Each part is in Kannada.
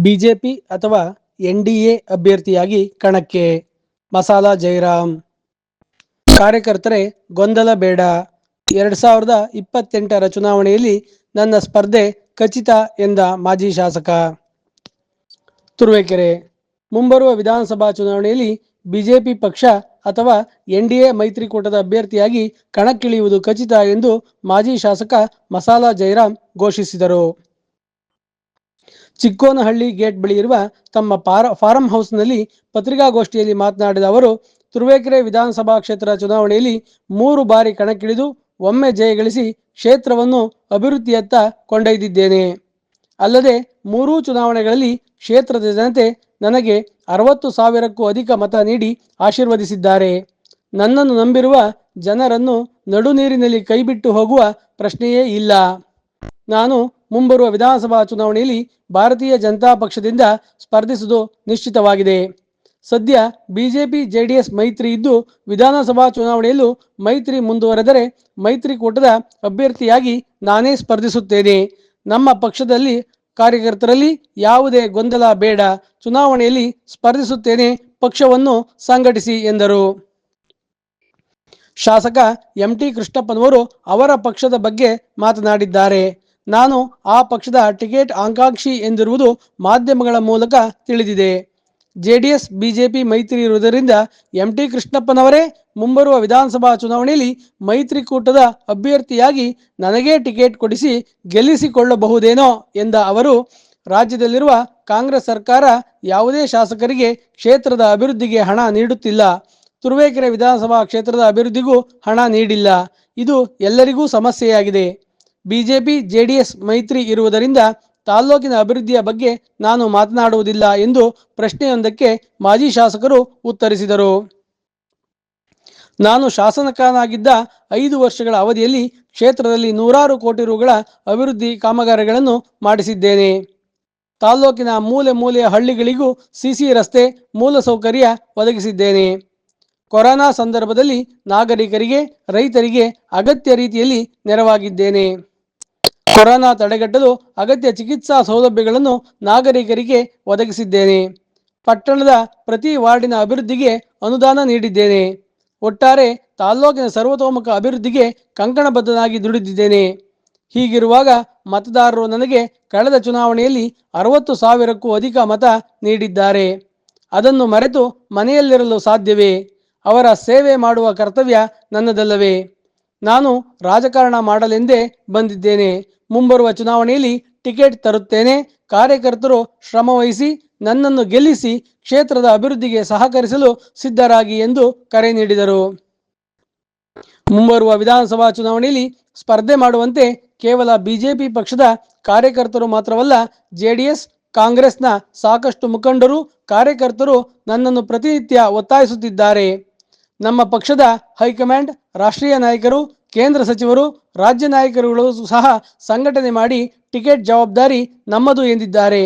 ಬಿಜೆಪಿ ಅಥವಾ ಎನ್ಡಿಎ ಅಭ್ಯರ್ಥಿಯಾಗಿ ಕಣಕ್ಕೆ ಮಸಾಲಾ ಜಯರಾಮ್. ಕಾರ್ಯಕರ್ತರೇ ಗೊಂದಲ ಬೇಡ. 2028ರ ಚುನಾವಣೆಯಲ್ಲಿ ನನ್ನ ಸ್ಪರ್ಧೆ ಖಚಿತ ಎಂದ ಮಾಜಿ ಶಾಸಕ. ತುರುವೇಕೆರೆ. ಮುಂಬರುವ ವಿಧಾನಸಭಾ ಚುನಾವಣೆಯಲ್ಲಿ ಬಿಜೆಪಿ ಪಕ್ಷ ಅಥವಾ ಎನ್ಡಿಎ ಮೈತ್ರಿಕೂಟದ ಅಭ್ಯರ್ಥಿಯಾಗಿ ಕಣಕ್ಕಿಳಿಯುವುದು ಖಚಿತ ಎಂದು ಮಾಜಿ ಶಾಸಕ ಮಸಾಲಾ ಜಯರಾಮ್ ಘೋಷಿಸಿದರು. ಚಿಕ್ಕೋನಹಳ್ಳಿ ಗೇಟ್ ಬಳಿ ಇರುವ ತಮ್ಮ ಫಾರಂ ಹೌಸ್ನಲ್ಲಿ ಪತ್ರಿಕಾಗೋಷ್ಠಿಯಲ್ಲಿ ಮಾತನಾಡಿದ ಅವರು, ತುರುವೇಕೆರೆ ವಿಧಾನಸಭಾ ಕ್ಷೇತ್ರ ಚುನಾವಣೆಯಲ್ಲಿ 3 ಬಾರಿ ಕಣಕ್ಕಿಳಿದು ಒಮ್ಮೆ ಜಯಗಳಿಸಿ ಕ್ಷೇತ್ರವನ್ನು ಅಭಿವೃದ್ಧಿಯತ್ತ ಕೊಂಡೊಯ್ದಿದ್ದೇನೆ. ಅಲ್ಲದೆ 3 ಚುನಾವಣೆಗಳಲ್ಲಿ ಕ್ಷೇತ್ರದ ಜನತೆ ನನಗೆ 60,000ಕ್ಕೂ ಅಧಿಕ ಮತ ನೀಡಿ ಆಶೀರ್ವದಿಸಿದ್ದಾರೆ. ನನ್ನನ್ನು ನಂಬಿರುವ ಜನರನ್ನು ನಡುನೀರಿನಲ್ಲಿ ಕೈಬಿಟ್ಟು ಹೋಗುವ ಪ್ರಶ್ನೆಯೇ ಇಲ್ಲ. ನಾನು ಮುಂಬರುವ ವಿಧಾನಸಭಾ ಚುನಾವಣೆಯಲ್ಲಿ ಭಾರತೀಯ ಜನತಾ ಪಕ್ಷದಿಂದ ಸ್ಪರ್ಧಿಸುವುದು ನಿಶ್ಚಿತವಾಗಿದೆ. ಸದ್ಯ ಬಿಜೆಪಿ ಜೆಡಿಎಸ್ ಮೈತ್ರಿ ಇದ್ದು, ವಿಧಾನಸಭಾ ಚುನಾವಣೆಯಲ್ಲೂ ಮೈತ್ರಿ ಮುಂದುವರೆದರೆ ಮೈತ್ರಿಕೂಟದ ಅಭ್ಯರ್ಥಿಯಾಗಿ ನಾನೇ ಸ್ಪರ್ಧಿಸುತ್ತೇನೆ. ನಮ್ಮ ಪಕ್ಷದಲ್ಲಿ ಕಾರ್ಯಕರ್ತರಲ್ಲಿ ಯಾವುದೇ ಗೊಂದಲ ಬೇಡ. ಚುನಾವಣೆಯಲ್ಲಿ ಸ್ಪರ್ಧಿಸುತ್ತೇನೆ, ಪಕ್ಷವನ್ನು ಸಂಘಟಿಸಿ ಎಂದರು. ಶಾಸಕ ಎಂಟಿ ಕೃಷ್ಣಪ್ಪನವರು ಅವರ ಪಕ್ಷದ ಬಗ್ಗೆ ಮಾತನಾಡಿದ್ದಾರೆ. ನಾನು ಆ ಪಕ್ಷದ ಟಿಕೆಟ್ ಆಕಾಂಕ್ಷಿ ಎಂದಿರುವುದು ಮಾಧ್ಯಮಗಳ ಮೂಲಕ ತಿಳಿದಿದೆ. ಜೆಡಿಎಸ್ ಬಿಜೆಪಿ ಮೈತ್ರಿ ಇರುವುದರಿಂದ ಎಂಟಿ ಕೃಷ್ಣಪ್ಪನವರೇ ಮುಂಬರುವ ವಿಧಾನಸಭಾ ಚುನಾವಣೆಯಲ್ಲಿ ಮೈತ್ರಿಕೂಟದ ಅಭ್ಯರ್ಥಿಯಾಗಿ ನನಗೇ ಟಿಕೆಟ್ ಕೊಡಿಸಿ ಗೆಲ್ಲಿಸಿಕೊಳ್ಳಬಹುದೇನೋ ಎಂದ ಅವರು, ರಾಜ್ಯದಲ್ಲಿರುವ ಕಾಂಗ್ರೆಸ್ ಸರ್ಕಾರ ಯಾವುದೇ ಶಾಸಕರಿಗೆ ಕ್ಷೇತ್ರದ ಅಭಿವೃದ್ಧಿಗೆ ಹಣ ನೀಡುತ್ತಿಲ್ಲ. ತುರುವೇಕೆರೆ ವಿಧಾನಸಭಾ ಕ್ಷೇತ್ರದ ಅಭಿವೃದ್ಧಿಗೂ ಹಣ ನೀಡಿಲ್ಲ. ಇದು ಎಲ್ಲರಿಗೂ ಸಮಸ್ಯೆಯಾಗಿದೆ. ಬಿಜೆಪಿ ಜೆಡಿಎಸ್ ಮೈತ್ರಿ ಇರುವುದರಿಂದ ತಾಲ್ಲೂಕಿನ ಅಭಿವೃದ್ಧಿಯ ಬಗ್ಗೆ ನಾನು ಮಾತನಾಡುವುದಿಲ್ಲ ಎಂದು ಪ್ರಶ್ನೆಯೊಂದಕ್ಕೆ ಮಾಜಿ ಶಾಸಕರು ಉತ್ತರಿಸಿದರು. ನಾನು ಶಾಸಕನಾಗಿದ್ದ 5 ವರ್ಷಗಳ ಅವಧಿಯಲ್ಲಿ ಕ್ಷೇತ್ರದಲ್ಲಿ ನೂರಾರು ಕೋಟಿ ರುಗಳ ಅಭಿವೃದ್ಧಿ ಕಾಮಗಾರಿಗಳನ್ನು ಮಾಡಿಸಿದ್ದೇನೆ. ತಾಲ್ಲೂಕಿನ ಮೂಲೆ ಮೂಲೆಯ ಹಳ್ಳಿಗಳಿಗೂ ಸಿಸಿ ರಸ್ತೆ ಮೂಲಸೌಕರ್ಯ ಒದಗಿಸಿದ್ದೇನೆ. ಕೊರೋನಾ ಸಂದರ್ಭದಲ್ಲಿ ನಾಗರಿಕರಿಗೆ, ರೈತರಿಗೆ ಅಗತ್ಯ ರೀತಿಯಲ್ಲಿ ನೆರವಾಗಿದ್ದೇನೆ. ಕೊರೋನಾ ತಡೆಗಟ್ಟಲು ಅಗತ್ಯ ಚಿಕಿತ್ಸಾ ಸೌಲಭ್ಯಗಳನ್ನು ನಾಗರಿಕರಿಗೆ ಒದಗಿಸಿದ್ದೇನೆ. ಪಟ್ಟಣದ ಪ್ರತಿ ವಾರ್ಡಿನ ಅಭಿವೃದ್ಧಿಗೆ ಅನುದಾನ ನೀಡಿದ್ದೇನೆ. ಒಟ್ಟಾರೆ ತಾಲ್ಲೂಕಿನ ಸರ್ವತೋಮುಖ ಅಭಿವೃದ್ಧಿಗೆ ಕಂಕಣಬದ್ಧನಾಗಿ ದುಡಿದಿದ್ದೇನೆ. ಹೀಗಿರುವಾಗ ಮತದಾರರು ನನಗೆ ಕಳೆದ ಚುನಾವಣೆಯಲ್ಲಿ 60,000ಕ್ಕೂ ಅಧಿಕ ಮತ ನೀಡಿದ್ದಾರೆ. ಅದನ್ನು ಮರೆತು ಮನೆಯಲ್ಲಿರಲು ಸಾಧ್ಯವೇ? ಅವರ ಸೇವೆ ಮಾಡುವ ಕರ್ತವ್ಯ ನನ್ನದಲ್ಲವೇ? ನಾನು ರಾಜಕಾರಣ ಮಾಡಲೆಂದೇ ಬಂದಿದ್ದೇನೆ. ಮುಂಬರುವ ಚುನಾವಣೆಯಲ್ಲಿ ಟಿಕೆಟ್ ತರುತ್ತೇನೆ. ಕಾರ್ಯಕರ್ತರು ಶ್ರಮವಹಿಸಿ ನನ್ನನ್ನು ಗೆಲ್ಲಿಸಿ ಕ್ಷೇತ್ರದ ಅಭಿವೃದ್ಧಿಗೆ ಸಹಕರಿಸಲು ಸಿದ್ಧರಾಗಿ ಎಂದು ಕರೆ ನೀಡಿದರು. ಮುಂಬರುವ ವಿಧಾನಸಭಾ ಚುನಾವಣೆಯಲ್ಲಿ ಸ್ಪರ್ಧೆ ಮಾಡುವಂತೆ ಕೇವಲ ಬಿಜೆಪಿ ಪಕ್ಷದ ಕಾರ್ಯಕರ್ತರು ಮಾತ್ರವಲ್ಲ, ಜೆಡಿಎಸ್, ಕಾಂಗ್ರೆಸ್ನ ಸಾಕಷ್ಟು ಮುಖಂಡರು, ಕಾರ್ಯಕರ್ತರು ನನ್ನನ್ನು ಪ್ರತಿನಿತ್ಯ ಒತ್ತಾಯಿಸುತ್ತಿದ್ದಾರೆ. ನಮ್ಮ ಪಕ್ಷದ ಹೈಕಮಾಂಡ್, ರಾಷ್ಟ್ರೀಯ ನಾಯಕರು, ಕೇಂದ್ರ ಸಚಿವರು, ರಾಜ್ಯ ನಾಯಕರುಗಳು ಸಹ ಸಂಘಟನೆ ಮಾಡಿ ಟಿಕೆಟ್ ಜವಾಬ್ದಾರಿ ನಮ್ಮದು ಎಂದಿದ್ದಾರೆ.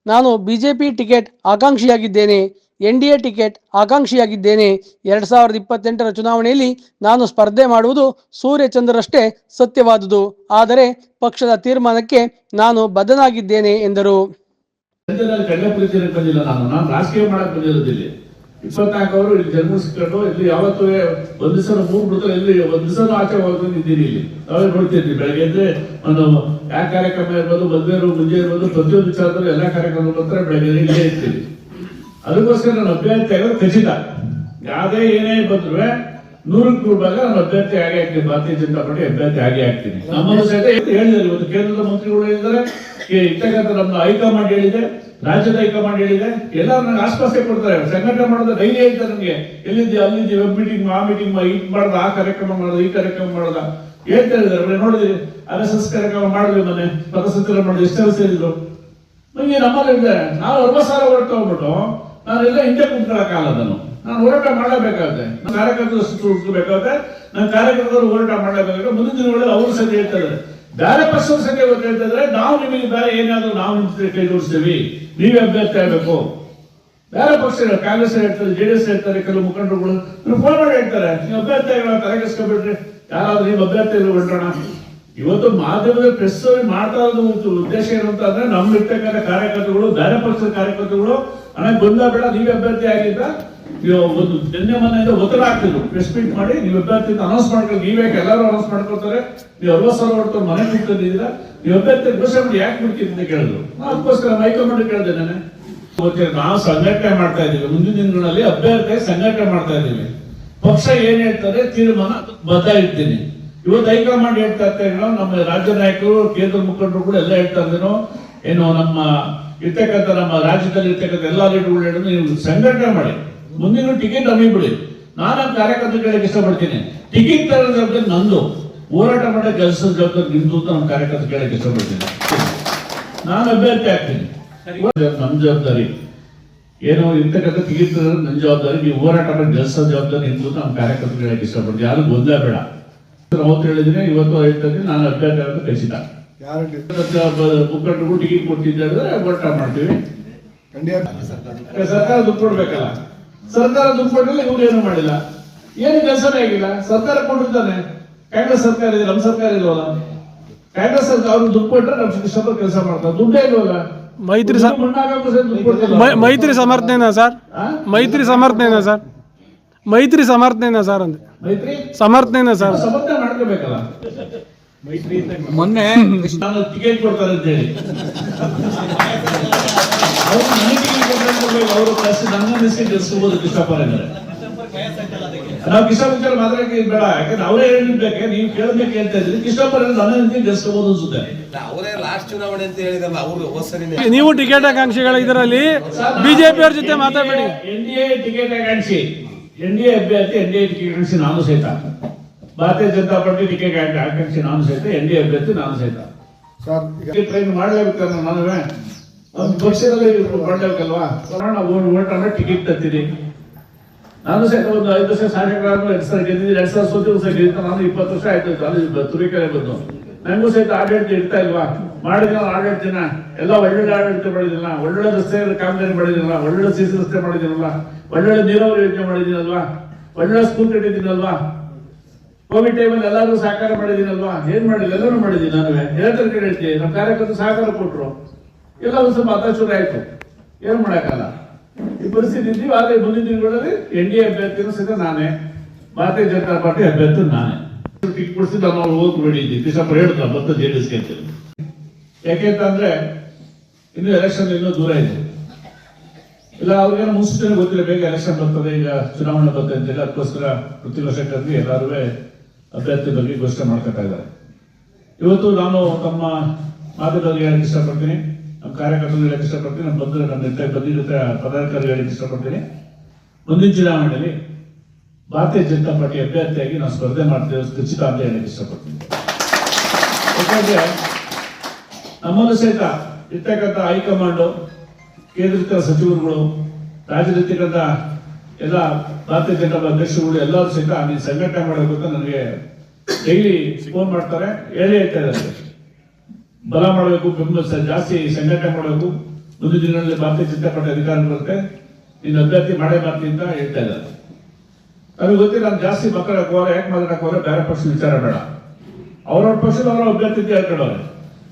ನಾನು ಬಿಜೆಪಿ ಟಿಕೆಟ್ ಆಕಾಂಕ್ಷಿಯಾಗಿದ್ದೇನೆ. ಎನ್ಡಿಎ ಟಿಕೆಟ್ ಆಕಾಂಕ್ಷಿಯಾಗಿದ್ದೇನೆ. 2028ರ ಚುನಾವಣೆಯಲ್ಲಿ ನಾನು ಸ್ಪರ್ಧೆ ಮಾಡುವುದು ಸೂರ್ಯಚಂದ್ರರಷ್ಟೇ ಸತ್ಯವಾದುದು. ಆದರೆ ಪಕ್ಷದ ತೀರ್ಮಾನಕ್ಕೆ ನಾನು ಬದ್ಧನಾಗಿದ್ದೇನೆ ಎಂದರು. ರಾಜಕೀಯ ಮಾಡಕ್ ಬಂದಿರೋದಿಲ್ಲ. 24 ಅವರು ಇಲ್ಲಿ ಜನ್ಮ ಸಿಕ್ಕೊಂಡು ಇಲ್ಲಿ ಯಾವತ್ತೂ ಒಂದ್ ದಿವಸ 3 ಬಿಡ್ತಾರೆ, ಇಲ್ಲಿ ಒಂದ್ ದಿವಸ ಆಚೆ ಹೋಗಿದ್ದೀನಿ. ಇಲ್ಲಿ ನಾವೇ ನೋಡ್ತಿದ್ವಿ. ಬೆಳಗ್ಗೆ ಎದ್ರೆ ಒಂದು ಯಾವ ಕಾರ್ಯಕ್ರಮ ಇರ್ಬೋದು, ಮದುವೆ ಮುಂಜೆ ಇರ್ಬೋದು, ಪ್ರತಿಯೊಂದು ವಿಚಾರದಲ್ಲೂ ಎಲ್ಲಾ ಕಾರ್ಯಕ್ರಮ ಬರ್ತಾರೆ. ಬೆಳಗ್ಗೆ ಇಲ್ಲೇ ಇರ್ತೀವಿ. ಅದಕ್ಕೋಸ್ಕರ ನನ್ನ ಅಭ್ಯರ್ಥಿ ಆಗೋದು ಖಚಿತ. ಯಾವ್ದೇ ಏನೇ ಬಂದ್ರು 100ಕ್ಕೆ ಭಾಗ ನಾನು ಅಭ್ಯರ್ಥಿ ಆಗೇ ಆಗ್ತೀನಿ. ಭಾರತೀಯ ಜನತಾ ಪಾರ್ಟಿ ಅಭ್ಯರ್ಥಿ ಆಗೇ ಆಗ್ತೀನಿ. ನಮ್ಮನ್ನು ಸಹಿತ ಹೇಳಿದ್ದಾರೆ. ಇವತ್ತು ಕೇಂದ್ರದ ಮಂತ್ರಿಗಳು ಹೇಳಿದ್ದಾರೆ, ಇರ್ತಕ್ಕಂಥ ನಮ್ಮ ಹೈಕಮಾಂಡ್ ಹೇಳಿದೆ, ರಾಜ್ಯದ ಹೈಕಮಾಂಡ್ ಹೇಳಿದೆ. ಎಲ್ಲರೂ ನನಗೆ ಆಶ್ವಾಸನೆ ಕೊಡ್ತಾರೆ. ಸಂಘಟನೆ ಮಾಡೋದು ಧೈರ್ಯ ಹೇಳ್ತಾರೆ ನನಗೆ. ಎಲ್ಲಿದ್ದೆ ಅಲ್ಲಿದ್ದೆ, ವೆಬ್ ಮೀಟಿಂಗ್, ಆ ಮೀಟಿಂಗ್, ಇದು ಮಾಡೋದು, ಆ ಕಾರ್ಯಕ್ರಮ ಮಾಡೋದು, ಈ ಕಾರ್ಯಕ್ರಮ ಮಾಡೋದ ಹೇಳ್ತಾ ಇದ್ದಾರೆ. ನೋಡಿದ್ರಿ RSS ಕಾರ್ಯಕ್ರಮ ಮಾಡಿದ್ವಿ, ಮೊನ್ನೆ ಪಥಸಂಚಲನ ಮಾಡಿದ್ವಿ. ಎಷ್ಟು ಸೇರಿದ್ರು ನಂಗೆ ನಮ್ಮಲ್ಲಿದೆ. ನಾವು 60,000 ಹೊರಟು ಹೋಗ್ಬಿಟ್ಟು ನಾನೆಲ್ಲ ಹಿಂದೆ ಕುಂತ್ಕೊಳ್ಳೋಕ್ಕಾಗಲ್ಲ. ನಾನು ಹೋರಾಟ ಮಾಡಲೇಬೇಕಾಗುತ್ತೆ. ನನ್ನ ಕಾರ್ಯಕರ್ತರು ಸುತ್ತಬೇಕಾಗುತ್ತೆ. ನನ್ನ ಕಾರ್ಯಕರ್ತರು ಹೋರಾಟ ಮಾಡಲೇಬೇಕಾಗುತ್ತೆ. ಮುಂದಿನ ದಿನಗಳಲ್ಲಿ ಅವರು ಸಹ ಹೇಳ್ತಾರೆ, ಬೇರೆ ಪಕ್ಷದ ಸಂಖ್ಯೆ ಹೇಳ್ತಿದ್ರೆ ನಾವು ನಿಮಗೆ ಬೇರೆ ಏನಾದ್ರು ನಾವು ನಿಮ್ ಕೈ ಜೋಡಿಸ್ತೀವಿ, ನೀವೇ ಅಭ್ಯರ್ಥಿ ಆಗಬೇಕು. ಬೇರೆ ಪಕ್ಷಗಳು ಕಾಂಗ್ರೆಸ್ ಹೇಳ್ತಾರೆ, ಜೆಡಿಎಸ್ ಹೇಳ್ತಾರೆ, ಕೆಲವು ಮುಖಂಡರುಗಳು ಫೋನ್ ಮಾಡಿ ಹೇಳ್ತಾರೆ, ನೀವು ಅಭ್ಯರ್ಥಿ ತಲೆಗೆಸ್ಕೊಬಿಟ್ರಿ, ಯಾರಾದ್ರೂ ನೀವು ಅಭ್ಯರ್ಥಿ ಹೊರಟೋಣ. ಇವತ್ತು ಮಾಧ್ಯಮದ ಪ್ರೆಸ್ ಮಾಡ್ತಾ ಇರೋದು ಉದ್ದೇಶ ಏನು ಅಂತ ಅಂದ್ರೆ ನಮ್ಮಿರ್ತಕ್ಕಂಥ ಕಾರ್ಯಕರ್ತರುಗಳು, ಬೇರೆ ಪಕ್ಷದ ಕಾರ್ಯಕರ್ತರುಗಳು ನನಗೆ ಬಂದ ಬೇಡ, ನೀವೇ ಅಭ್ಯರ್ಥಿ ಆಗಿದ್ದ ಒಂದು ನಿನ್ನೆ ಮನೆಯಿಂದ ಒತ್ತಡ ಆಗ್ತಿದ್ರು. ಪ್ರೆಸ್ ಮೀಟ್ ಮಾಡಿ ನೀವು ಅಭ್ಯರ್ಥಿ ಅನೌನ್ಸ್ ಮಾಡ್ಕೊಂಡು, ನೀವೇ ಎಲ್ಲರೂ ಅನೌನ್ಸ್ ಮಾಡ್ಕೊಳ್ತಾರೆ, ನೀವು 60,000 ಹೊಡ್ಕೊಂಡು ಮನೆ ಕೂತ್ಕೊಂಡಿದ್ದೀರಾ, ನೀವು ಅಭ್ಯರ್ಥಿ ಘೋಷಣೆ ಮಾಡಿ ಯಾಕೆ ಬಿಡ್ತೀವಿ ಅಂತ ಕೇಳಿದ್ರು. ಅದಕ್ಕೋಸ್ಕರ ಹೈಕಮಾಂಡ್ ಕೇಳಿದೆ ನಾನು. ನಾವು ಸಂಘಟನೆ ಮಾಡ್ತಾ ಇದ್ದೀವಿ, ಮುಂದಿನ ದಿನಗಳಲ್ಲಿ ಅಭ್ಯರ್ಥಿ ಸಂಘಟನೆ ಮಾಡ್ತಾ ಇದ್ದೀವಿ. ಪಕ್ಷ ಏನ್ ಹೇಳ್ತಾರೆ ತೀರ್ಮಾನ ಬದ್ಧ ಇರ್ತೀನಿ. ಇವತ್ತು ಹೈಕಮಾಂಡ್ ಹೇಳ್ತಾ ಇರ್ತೇನೋ, ನಮ್ಮ ರಾಜ್ಯ ನಾಯಕರು, ಕೇಂದ್ರ ಮುಖಂಡರು ಕೂಡ ಎಲ್ಲ ಹೇಳ್ತಾ ಇದ್ದೇನೋ, ಏನು ನಮ್ಮ ಇರ್ತಕ್ಕಂಥ ನಮ್ಮ ರಾಜ್ಯದಲ್ಲಿ ಇರ್ತಕ್ಕಂಥ ಎಲ್ಲ ಲೀಡರ್ಗಳು ಹೇಳೋದು, ನೀವು ಸಂಘಟನೆ ಮಾಡಿ, ಮುಂದಿನ ಟಿಕೆಟ್ ನಮಗೆ ಬಿಡಿ. ನಾನು ಕಾರ್ಯಕರ್ತರು ಕೇಳಕ್ಕೆ ಇಷ್ಟಪಡ್ತೀನಿ, ಟಿಕೆಟ್ ತರೋ ಜವಾಬ್ದಾರಿ ನಂದು, ಹೋರಾಟ ಮಾಡೋ ಕೆಲಸದ ಜವಾಬ್ದಾರಿ ನಿಮ್ದು ಅಂತ ನಮ್ಮ ಕಾರ್ಯಕರ್ತರು ಕೇಳಕ್ಕೆ ಇಷ್ಟಪಡ್ತೀನಿ. ನಾನು ಅಭ್ಯರ್ಥಿ ಆಗ್ತೀನಿ, ನಮ್ಮ ಜವಾಬ್ದಾರಿ ಏನು ಇರ್ತಕ್ಕಂಥ ಟಿಕೆಟ್ ನನ್ನ ಜವಾಬ್ದಾರಿ, ನೀವು ಹೋರಾಟ ಮಾಡಿ ಕೆಲಸದ ಜವಾಬ್ದಾರಿ ನಿಮ್ದು ಅಂತ ನಮ್ಮ ಕಾರ್ಯಕರ್ತರು ಕೇಳಕ್ಕೆ ಇಷ್ಟಪಡ್ತೀನಿ. ಯಾರು ಗೊಂದಲ ಬೇಡ. ಅವತ್ತು ಹೇಳಿದ್ರೆ ಇವತ್ತು ಹೇಳ್ತಾ ಇದ್ದೀನಿ, ನಾನು ಅಭ್ಯರ್ಥಿ ಆಗೋದು ಖಚಿತ. ಮುಖಂಡರು ಟಿಕೆಟ್ ಕೊಡ್ತಿದ್ದಾರೆ, ಹೋರಾಟ ಮಾಡ್ತೀವಿ. ಸರ್ಕಾರ ದುಡ್ಡು ಕೊಡ್ಬೇಕಲ್ಲ, ಸರ್ಕಾರ ದುಡ್ಡು ಕೊಟ್ಟಿಲ್ಲ, ಇವ್ರು ಏನು ಮಾಡಿಲ್ಲ, ಏನು ಕೆಲಸನೇ ಆಗಿಲ್ಲ. ಸರ್ಕಾರ ಕೊಟ್ಟಿದ್ದಾನೆ, ಕಾಂಗ್ರೆಸ್ ಸರ್ಕಾರ ಇದೆ, ನಮ್ಮ ಸರ್ಕಾರ ಇಲ್ವಲ್ಲ. ಕಾಂಗ್ರೆಸ್ ಸರ್ಕಾರ ಅವ್ರು ದುಡ್ಡು ಕೊಟ್ಟರೆ ನಮ್ಮ ಇಷ್ಟಪಟ್ಟು ಕೆಲಸ ಮಾಡ್ತಾರೆ, ದುಡ್ಡೇ ಇಲ್ವಲ್ಲ. ಮೈತ್ರಿ ಸಮರ್ಥನೆನಾ ಸರ್? ಮೈತ್ರಿ ಸಮರ್ಥನೆನಾ ಸರ್? ಮೈತ್ರಿ ಸಮರ್ಥನೆನಾ ಸರ್ ಅಂದೆ? ಮೈತ್ರಿ ಸಮರ್ಥನೆನಾ ಸರ್? ಸಮರ್ಥನೆ ಮಾಡ್ಕೋಬೇಕಲ್ಲ. ಮೊನ್ನೆ ನಾನು ಟಿಕೆಟ್ ಕೊಡ್ತಾರೆ ಅಂತ ಹೇಳಿ ಅವರು ನನಗೆ ಟಿಕೆಟ್ ಕೊಡ್ತಾರೆ, ಅವರು ಕಳಿಸಿ ನನ್ನ ಮೆಸೇಜ್ ಗೆಲ್ಸ್ಕೋಬಹುದು. ಕಿಷ್ಟಪರ ಇದ್ದಾರೆ, ನಾವು ಕಿಷ್ಟಪರ ಮಾತ್ರ ಬೇಡ, ಯಾಕಂದ್ರೆ ಅವರೇ ಹೇಳಿರ್ಬೇಕೆ, ನೀವು ಕೇಳಬೇಕು ಹೇಳ್ತಾ ಇದ್ರಿ. ಕಿಷ್ಟಪರ ನನ್ನ ಮೆಸೇಜ್ ಗೆಲ್ಸ್ಕೋಬಹುದು ಅನ್ಸುತ್ತೆ. ಅವರೇ ಲಾಸ್ಟ್ ಚುನಾವಣೆ ಅಂತ ಹೇಳಿದಲ್ಲ, ಅವರು ಹೊಸರಿನೇ. ನೀವು ಟಿಕೆಟ್ ಆಕಾಂಕ್ಷಿಗಳ ಇದರಲ್ಲಿ ಬಿಜೆಪಿ ಅವ್ರ ಜೊತೆ ಮಾತಾಡಬೇಡಿ. ಎನ್ಡಿಎ ಟಿಕೆಟ್ ಆಕಾಂಕ್ಷಿ, ಎನ್ಡಿಎ ಅಭ್ಯರ್ಥಿ, ಎನ್ಡಿಎ ಟಿಕೆಟ್ ಆಕಾಂಕ್ಷಿ ನಾನು ಸಹಿತ, ಭಾರತೀಯ ಜನತಾ ಪಾರ್ಟಿ ಟಿಕೆಟ್ ಆಕಾಂಕ್ಷಿ ನಾನು ಸಹಿತ, ಎನ್ಡಿಎ ಅಭ್ಯರ್ಥಿ ನಾನು ಸಹಿತ. ಟ್ರೈನ್ ಮಾಡ್ಲೇಬೇಕಲ್ಲ, ನಾನುವೇ ಒಂದು ಪಕ್ಷದಲ್ಲಿ ಮಾಡ್ಲೇಬೇಕಲ್ವಾ. ಓಟ್ ಅಂದ್ರೆ ಟಿಕೆಟ್ ತರ್ತೀನಿ. ನಾನು ಸಹಿತ ಒಂದು 5 ವರ್ಷ ಶಾಸಕರಾದ್ರು, 2 ಸಲ ಗೆದ್ದಿದ್ದೀನಿ, 2 ಸಲ ಸೋತಿ, ಒಂದು ಸಲ ಗೆದ್ದ. ನಾನು 20 ವರ್ಷ ಆಯ್ತು ಕಾಲೇಜ್ ತುರಿಕೆರೆ ಬಂದು. ನಂಗೂ ಸಹಿತ ಆಡಳಿತ ಇರ್ತಾ ಇಲ್ವಾ? ಮಾಡಿದ ಆಡಳಿತನ ಎಲ್ಲ ಒಳ್ಳೊಳ್ಳೆ ಆಡಳಿತ ಮಾಡಿದಿಲ್ಲ, ಒಳ್ಳೊಳ್ಳೆ ರಸ್ತೆ ಕಾಮಗಾರಿ ಮಾಡಿದಿಲ್ಲ, ಒಳ್ಳೊಳ್ಳೆ ಸಿಸಿ ರಸ್ತೆ ಮಾಡಿದ್ದೀನಲ್ವಾ, ಒಳ್ಳೊಳ್ಳೆ ನೀರಾವರಿ ಯೋಜನೆ ಮಾಡಿದ್ದೀನಲ್ವಾ, ಒಳ್ಳೊಳ್ಳೆ ಸ್ಕೂಲ್ ಕಟ್ಟಿದ್ದೀನಲ್ವಾ, ಕೋವಿಡ್ ಟೈಮಲ್ಲಿ ಎಲ್ಲರೂ ಸಹಕಾರ ಮಾಡಿದ್ದೀನಲ್ವಾ, ಏನ್ ಮಾಡಿಲ್ಲ, ಎಲ್ಲರೂ ಮಾಡಿದ್ದೀನಿ. ನಾನು ಹೇಳ್ತಾರೆ ಕಡೆ ಹೇಳ್ತೀನಿ, ನಮ್ಮ ಕಾರ್ಯಕರ್ತರು ಸಹಕಾರ ಕೊಟ್ಟರು, ಎಲ್ಲ ಒಂದು ಸ್ವಲ್ಪ ಹತಾಶುರ ಆಯ್ತು, ಏನು ಮಾಡಕ್ಕಲ್ಲ. ಈ ಪರಿಸ್ಥಿತಿ ಇದ್ದೀವಿ. ಆದ್ರೆ ಮುಂದಿನ ದಿನಗಳಲ್ಲಿ ಎನ್ಡಿಎ ಅಭ್ಯರ್ಥಿನೂ ಸಹಿತ ನಾನೇ, ಭಾರತೀಯ ಜನತಾ ಪಾರ್ಟಿ ಅಭ್ಯರ್ಥಿ ನಾನೇ. ಟಿಕೆಟ್ ಕೊಡಿಸಿ ನಾವು ಹೋಗ್ಬೇಡಿ ಇದ್ದೀವಿ. ಕಿಶೋರ್ ಹೇಳ್ತಾ ಬಂದ ಜೆಡಿಎಸ್ಗೆ ಅಂತ. ಯಾಕೆಂತಂದ್ರೆ ಇನ್ನು ಎಲೆಕ್ಷನ್ ಇನ್ನೂ ದೂರ ಇದೆ, ಇಲ್ಲ ಅವ್ರಿಗೇನು ಮುನ್ಸೂಚನೆ ಗೊತ್ತಿಲ್ಲ, ಬೇಗ ಎಲೆಕ್ಷನ್ ಬರ್ತದೆ, ಈಗ ಚುನಾವಣೆ ಬರ್ತದೆ ಅಂತೇಳಿ. ಅದಕ್ಕೋಸ್ಕರ ಪ್ರತಿ ವರ್ಷ ಕರೆದು ಎಲ್ಲರೂ ಅಭ್ಯರ್ಥಿ ಬಗ್ಗೆ ಘೋಷಣೆ ಮಾಡ್ಕೊತಾ ಇದ್ದಾರೆ. ಇವತ್ತು ನಾನು ತಮ್ಮ ಮಾಧ್ಯಮದಲ್ಲಿ ಹೇಳಕ್ಕೆ ಇಷ್ಟಪಡ್ತೀನಿ, ನಮ್ಮ ಕಾರ್ಯಕರ್ತರು ಹೇಳಕ್ಕೆ ಇಷ್ಟಪಡ್ತೀನಿ, ನಮ್ಮ ಬಂದಿರುತ್ತೆ ಪದಾಧಿಕಾರಿ ಹೇಳಕ್ಕೆ ಇಷ್ಟಪಡ್ತೀನಿ. ಮುಂದಿನ ಚುನಾವಣೆಯಲ್ಲಿ ಭಾರತೀಯ ಜನತಾ ಪಾರ್ಟಿ ಅಭ್ಯರ್ಥಿಯಾಗಿ ನಾವು ಸ್ಪರ್ಧೆ ಮಾಡ್ತೇವೆ ಖಚಿತ ಅಂತ ಹೇಳಕ್ಕೆ ಇಷ್ಟಪಡ್ತೀನಿ. ಯಾಕಂದ್ರೆ ನಮ್ಮನ್ನು ಸಹಿತ ಇರ್ತಕ್ಕಂಥ ಹೈಕಮಾಂಡು, ಕೇಂದ್ರೀಕೃತ ಸಚಿವರುಗಳು, ರಾಜ್ಯದಲ್ಲಿರ್ತಕ್ಕಂಥ ಎಲ್ಲ ಭಾರತೀಯ ಜನತಾ ಪಾರ್ಟಿ ಅಧ್ಯಕ್ಷರುಗಳು ಎಲ್ಲರೂ ಸಹಿತ ನೀವು ಸಂಘಟನೆ ಮಾಡಬೇಕು ಅಂತ ನನಗೆ ಡೈಲಿ ಫೋನ್ ಮಾಡ್ತಾರೆ, ಹೇಳ್ತಾ ಇದ್ದಾರೆ. ಬಲ ಮಾಡಬೇಕು, ಬೆಂಬಲ ಜಾಸ್ತಿ ಸಂಘಟನೆ ಮಾಡಬೇಕು, ಮುಂದಿನ ದಿನಗಳಲ್ಲಿ ಭಾರತೀಯ ಜನತಾ ಪಾರ್ಟಿ ಅಧಿಕಾರ ಬರುತ್ತೆ, ನೀನು ಅಭ್ಯರ್ಥಿ ಮಾಡೇ ಮಾಡ್ತೀನಿ ಅಂತ ಹೇಳ್ತಾ ಇದ್ದಾರೆ. ನಮಗೆ ಗೊತ್ತಿಲ್ಲ, ನಾನು ಜಾಸ್ತಿ ಮಕ್ಕಳಕ್ಕೋರೆ ಯಾಕೆ ಮಾತಾಡಕ್ಕೋರೆ, ಬೇರೆ ಪಕ್ಷದ ವಿಚಾರ ಬೇಡ, ಅವ್ರವ್ರ ಪಕ್ಷದ ಅವರ ಅಭ್ಯರ್ಥಿ ಹೇಳ್ಕೊಳ್ಳೋರೆ.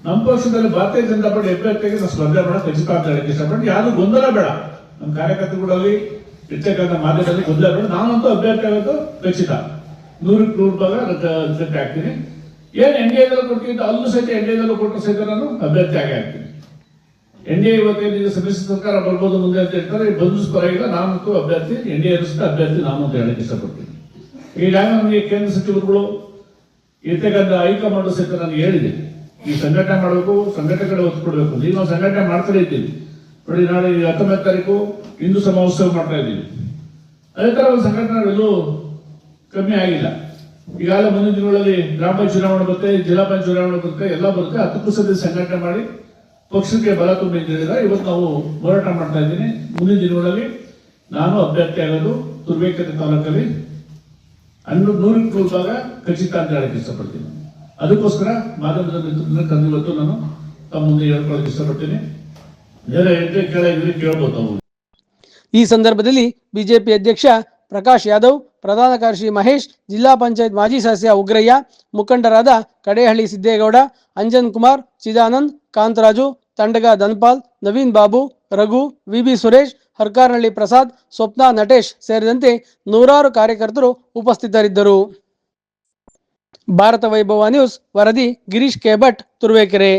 ನಮ್ಮ ಪಕ್ಷದಲ್ಲಿ ಭಾರತೀಯ ಜನತಾ ಪಾರ್ಟಿ ಅಭ್ಯರ್ಥಿಗೆ ನಾವು ಸ್ಪರ್ಧೆ ಮಾಡೋಕೆ ಖಚಿತ ಅಂತ ಹೇಳಕ್ಕೆ ಇಷ್ಟಪಟ್ಟು, ಯಾರು ಗೊಂದಲ ಬೇಡ, ನಮ್ಮ ಕಾರ್ಯಕರ್ತರುಗಳಲ್ಲಿ ಇರ್ತಕ್ಕಂಥ ಮಾಧ್ಯಮದಲ್ಲಿ ಗೊಂದಲ ಬೇಡ. ನಾನಂತೂ ಅಭ್ಯರ್ಥಿ ಆಗೋದು ಖಚಿತ, 100% ಭಾಗ ಅಭ್ಯರ್ಥಿ ಆಗ್ತೀನಿ. ಏನ್ ಎನ್ಡಿಎದಲ್ಲೂ ಕೊಡ್ತೀನಿ, ಅಲ್ಲೂ ಸಹಿತ ಎನ್ಡಿಎದಲ್ಲೂ ಕೊಟ್ಟರು ಸಹಿತ ನಾನು ಅಭ್ಯರ್ಥಿ ಆಗಿ ಆಗ್ತೀನಿ. ಎನ್ಡಿಎ ಇವತ್ತೇನು ಸಮ್ಮಿಶ್ರ ಸರ್ಕಾರ ಬರ್ಬೋದು ಮುಂದೆ ಅಂತ ಹೇಳ್ತಾರೆ, ಬಂದು ಪರವಾಗಿಲ್ಲ, ನಾನಂತೂ ಅಭ್ಯರ್ಥಿ, ಎನ್ಡಿಎ ಅಭ್ಯರ್ಥಿ ನಾನು ಅಂತ ಹೇಳಕ್ಕೆ ಇಷ್ಟಪಡ್ತೀನಿ. ಈಗಾಗ ನಮಗೆ ಕೇಂದ್ರ ಸಚಿವರುಗಳು ಇರ್ತಕ್ಕಂಥ ಹೈಕಮಾಂಡ್ ಸಹಿತ ನಾನು ಹೇಳಿದೆ, ಈ ಸಂಘಟನೆ ಮಾಡಬೇಕು, ಸಂಘಟನೆಗಳ ಒತ್ತು ಕೊಡಬೇಕು. ಈಗ ನಾವು ಸಂಘಟನೆ ಮಾಡ್ತಾನೆ ಇದ್ದೀವಿ ನೋಡಿ. ನಾಳೆ 19ನೇ ತಾರೀಕು ಹಿಂದೂ ಸಮಾವೇಶ ಮಾಡ್ತಾ ಇದ್ದೀವಿ. ಅದೇ ತರ ಒಂದು ಸಂಘಟನೆ ಎಲ್ಲೂ ಕಮ್ಮಿ ಆಗಿಲ್ಲ. ಈಗಾಗಲೇ ಮುಂದಿನ ದಿನಗಳಲ್ಲಿ ಗ್ರಾಮ ಪಂಚಾಯತ್ ಚುನಾವಣೆ ಬರುತ್ತೆ, ಜಿಲ್ಲಾ ಪಂಚಾಯತ್ ಚುನಾವಣೆ ಬರುತ್ತೆ, ಎಲ್ಲ ಬರುತ್ತೆ. 10% ಸಂಘಟನೆ ಮಾಡಿ ಪಕ್ಷಕ್ಕೆ ಬಲ ತುಂಬಿ ಹೇಳಿದ್ರೆ ಇವತ್ತು ನಾವು ಹೋರಾಟ ಮಾಡ್ತಾ ಇದ್ದೀನಿ. ಮುಂದಿನ ದಿನಗಳಲ್ಲಿ ನಾನು ಅಭ್ಯರ್ಥಿ ಆಗೋದು ತುರ್ಬೇಕತೆ ತಾಲೂಕಲ್ಲಿ 100% ಭಾಗ ಖಚಿತ ಅಂತ ಹೇಳಕ್ಕೆ ಇಷ್ಟಪಡ್ತೀನಿ. ಅದಕ್ಕೋಸ್ಕರ ಮಾಧ್ಯಮದ ನೇತೃತ್ವದಲ್ಲಿ ಇವತ್ತು ನಾನು ತಮ್ಮ ಮುಂದೆ ಹೇಳ್ಕೊಳ್ಳೋಕೆ ಇಷ್ಟಪಡ್ತೀನಿ. ಬೇರೆ ಕೇಳಬಹುದು. ಈ ಸಂದರ್ಭದಲ್ಲಿ ಬಿಜೆಪಿ ಅಧ್ಯಕ್ಷ ಪ್ರಕಾಶ್ ಯಾದವ್, ಪ್ರಧಾನ ಕಾರ್ಯದರ್ಶಿ ಮಹೇಶ್, ಜಿಲ್ಲಾ ಪಂಚಾಯತ್ ಮಾಜಿ ಸದಸ್ಯ ಉಗ್ರಯ್ಯ, ಮುಖಂಡರಾದ ಕಡೇಹಳ್ಳಿ ಸಿದ್ದೇಗೌಡ, ಅಂಜನ್ ಕುಮಾರ್, ಚಿದಾನಂದ್, ಕಾಂತರಾಜು, ತಂಡಗ ಧನ್ಪಾಲ್, ನವೀನ್ ಬಾಬು, ರಘು, ವಿಬಿ ಸುರೇಶ್, ಹರ್ಕಾರ್ನಳ್ಳಿ ಪ್ರಸಾದ್, ಸ್ವಪ್ನ ನಟೇಶ್ ಸೇರಿದಂತೆ ನೂರಾರು ಕಾರ್ಯಕರ್ತರು ಉಪಸ್ಥಿತರಿದ್ದರು. ಭಾರತ ವೈಭವ ನ್ಯೂಸ್ ವರದಿ Girish K Bhat, Turuvekere.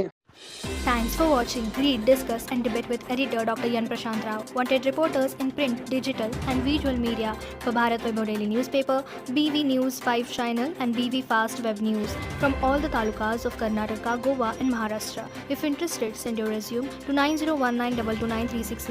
Thanks for watching. Read, discuss and debate with editor Dr. Yan Prashant Rao. Wanted reporters in print, digital and visual media for Bharat Vaibhav Daily Newspaper, BV News 5 Channel and BV Fast Web News from all the talukas of Karnataka, Goa and Maharashtra. If interested, send your resume to 9019229369